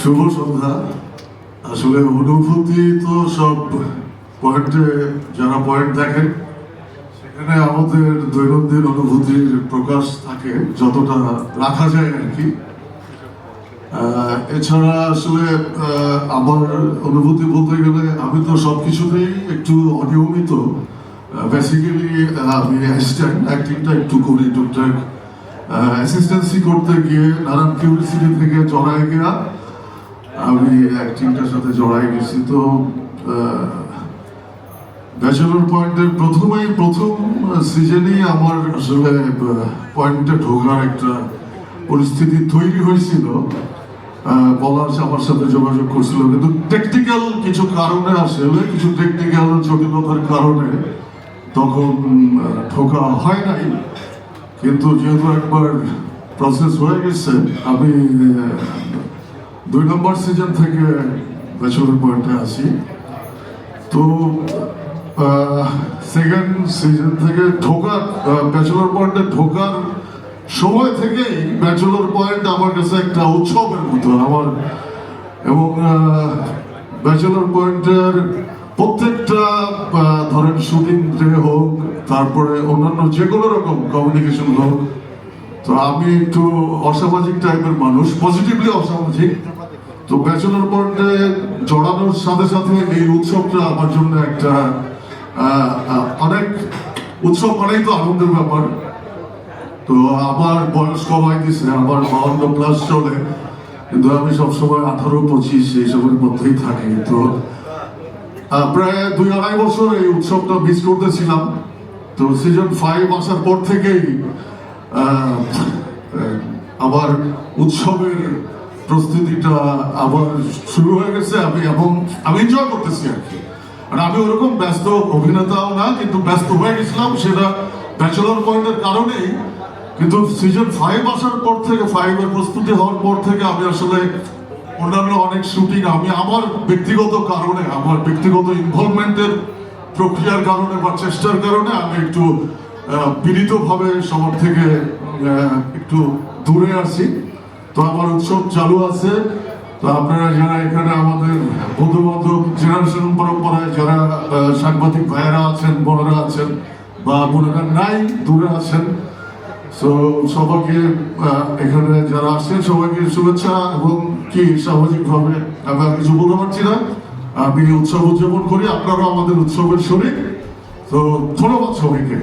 শুভ সন্ধ্যা। আসলে অনুভূতি তো সব পয়েন্টে, যারা পয়েন্ট দেখেন সেখানে আমাদের দৈনন্দিন অনুভূতির প্রকাশ থাকে যতটা রাখা যায় আর কি। এছাড়া আসলে আমার অনুভূতি বলতে গেলে আমি তো সব কিছুতেই একটু অনিয়মিত। বেসিক্যালি আমি অ্যাসিস্ট্যান্ট, অ্যাক্টিংটা একটু করি টুকটাক। অ্যাসিস্ট্যান্সি করতে গিয়ে নানান কিউরিসিটি থেকে জড়ায় গিয়া আমি অ্যাক্টিংটার সাথে জড়াই গেছি। তো ব্যাচেলর পয়েন্টের প্রথম সিজনেই আমার আসলে পয়েন্টে ঢোকার একটা পরিস্থিতি তৈরি হয়েছিল। পলাশ আমার সাথে যোগাযোগ করছিল, কিন্তু টেকনিক্যাল কিছু কারণে আসলে কিছু টেকনিক্যাল জটিলতার কারণে তখন ঢোকা হয় নাই। কিন্তু যেহেতু একবার প্রসেস হয়ে গেছে, আমি 2 নম্বর সিজন থেকে ব্যাচেলর পয়েন্টে আসি। তো সেকেন্ড সিজন থেকে ঢোকার ব্যাচেলর পয়েন্টে ঢোকার সময় থেকেই ব্যাচেলর পয়েন্ট আমার কাছে একটা উৎসবের মতো আমার। এবং ব্যাচেলর পয়েন্টের প্রত্যেকটা ধরেন শুটিং ডে হোক, তারপরে অন্যান্য যে কোনো রকম কমিউনিকেশন হোক, তো আমি একটু অসামাজিক টাইপের মানুষ, পজিটিভলি অসামাজিক। তো ব্যাচেলর পয়েন্টে জড়ানোর সাথে সাথে এই উৎসবটা আমার জন্য একটা অনেক উৎসব মানেই তো আনন্দের ব্যাপার। তো আমার বয়স কমাই দিছে, আমার 52+ চলে, কিন্তু আমি সবসময় 18-25 এইসবের মধ্যেই থাকি। তো প্রায় 2-2.5 বছর এই উৎসবটা মিস করতেছিলাম। তো সিজন 5 আসার পর থেকেই আবার উৎসবের প্রস্তুতিটা আবার শুরু হয়ে গেছে। আমি এনজয় করতেছি আর কি। আর আমি ওরকম ব্যস্ত অভিনেতাও না, কিন্তু ব্যস্ত হয়ে গেছিলাম সেটা ব্যাচেলর পয়েন্টের কারণেই। কিন্তু সিজন 5 আসার পর থেকে, 5-এর প্রস্তুতি হওয়ার পর থেকে আমি আসলে অন্যান্য অনেক শুটিং আমি আমার ব্যক্তিগত কারণে, আমার ব্যক্তিগত ইনভলভমেন্টের প্রক্রিয়ার কারণে বা চেষ্টার কারণে আমি একটু বিনীতভাবে সবার থেকে একটু দূরে আসি। তো আমার উৎসব চালু আছে। তো আপনারা যারা এখানে আমাদের বন্ধু বান্ধব জেনারেশন পরম্পরায় যারা সাংবাদিক ভাইয়েরা আছেন, বোনেরা আছেন, বা বোনেরা নাই দূরে আছেন, তো সবাইকে এখানে যারা আসছেন সবাইকে শুভেচ্ছা। এবং কি সামাজিকভাবে আমি আর কিছু বলতে পারছি না। আমি উৎসব উদযাপন করি, আপনারাও আমাদের উৎসবের শরীর। তো ধন্যবাদ সবাইকে।